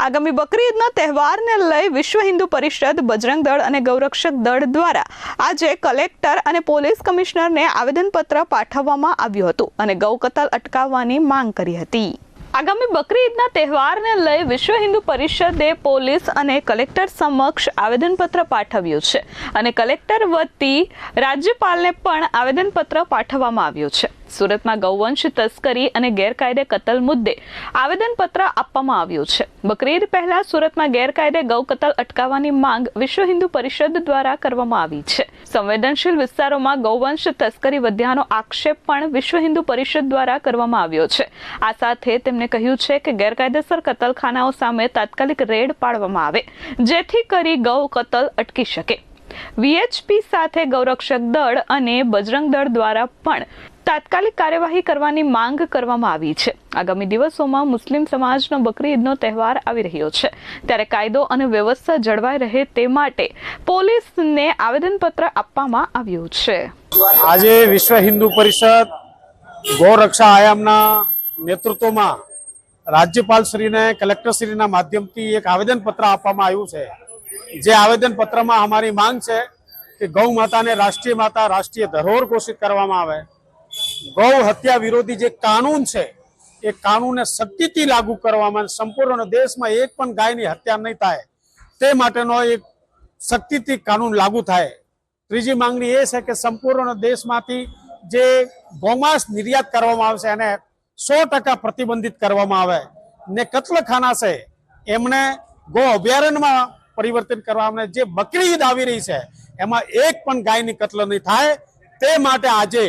આગામી બકરી ઈદના તહેવારને લઈ વિશ્વ હિન્દુ પરિષદ, બજરંગ દળ અને ગૌરક્ષક દળ દ્વારા આજે કલેક્ટર અને પોલીસ કમિશનરને આવેદનપત્ર પાઠવવામાં આવ્યું હતું અને ગૌ કતલ અટકાવવાની માંગ કરી હતી। આગામી બકરી ઈદના તહેવારને લઈ વિશ્વ હિન્દુ પરિષદે પોલીસ અને કલેક્ટર સમક્ષ આવેદનપત્ર પાઠવ્યું છે અને કલેક્ટર વતી રાજ્યપાલને પણ આવેદનપત્ર પાઠવવામાં આવ્યું છે। સુરતમાં ગૌવંશ તસ્કરી અને ગેરકાયદે કતલ મુદ્દે આવેદનપત્ર આપવામાં આવ્યું છે। બકરી ઈદ પહેલા સુરતમાં ગેરકાયદે ગૌ કતલ અટકાવવાની માંગ વિશ્વ હિન્દુ પરિષદ દ્વારા કરવામાં આવી છે। સંવેદનશીલ વિસ્તારોમાં ગૌવંશ તસ્કરી વધ્યાનો આક્ષેપ પણ વિશ્વ હિન્દુ પરિષદ દ્વારા કરવામાં આવ્યો છે। આ સાથે તેમણે કહ્યું છે કે ગેરકાયદેસર કતલખાનાઓ સામે તાત્કાલિક રેડ પાડવામાં આવે જેથી કરી ગૌ કતલ અટકી શકે। વીએચપી સાથે ગૌરક્ષક દળ અને બજરંગ દળ દ્વારા પણ તાત્કાલિક કાર્યવાહી કરવાની માંગ કરવામાં આવી છે। આગામી દિવસોમાં મુસ્લિમ સમાજનો બકરી ઈદનો તહેવાર આવી રહ્યો છે ત્યારે કાયદો અને વ્યવસ્થા જળવાઈ રહે તે માટે પોલીસને આવેદનપત્ર આપવામાં આવ્યું છે। આજે વિશ્વ હિન્દુ પરિષદ ગૌરક્ષા આયામના નેતૃત્વમાં રાજ્યપાલશ્રીને કલેક્ટરશ્રીના માધ્યમથી એક આવેદનપત્ર આપવામાં આવ્યું છે। જે આવેદનપત્રમાં અમારી માંગ છે કે ગૌ માતાને રાષ્ટ્રીય માતા, રાષ્ટ્રીય ધરોહર ઘોષિત કરવામાં આવે। ગૌ હત્યા વિરોધી જે કાનૂન છે એ કાનૂનને સખ્તીથી લાગુ કરવામાં, સંપૂર્ણ દેશમાં એક પણ ગાયની હત્યા નહીં થાય તે માટેનો એક સખ્તીથી કાનૂન લાગુ થાય। ત્રીજી માંગણી એ છે કે સંપૂર્ણ દેશમાંથી જે ગૌમાંસ નિર્યાત કરવામાં આવશે એને 100% પ્રતિબંધિત કરવામાં આવે ને કતલખાના છે એમને ગૌ અભયારણ્યમાં પરિવર્તન કરવામાં। જે બકરી ઈદ આવી રહી છે એમાં એક પણ ગાયની કતલ નહીં થાય તે માટે આજે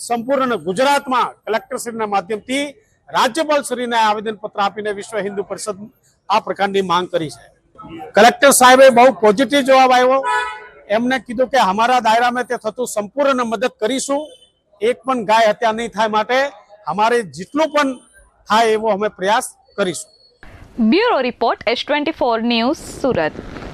સંપૂર્ણ ગુજરાતમાં કલેક્ટરશ્રીના માધ્યમથી રાજ્યપાલશ્રીને આવેદનપત્ર આપીને વિશ્વ હિન્દુ પરિષદ આ પ્રકારની માંગ કરી છે। કલેક્ટર સાહેબે બહુ પોઝિટિવ જવાબ આવ્યો। એમને કીધું કે અમારા દાયરામાં તે થતું સંપૂર્ણ મદદ કરીશું, એક પણ ગાય હત્યા નહીં થાય માટે અમારે જેટલું પણ થાય એવો અમે પ્રયાસ કરીશું। Bureau report S24 news Surat.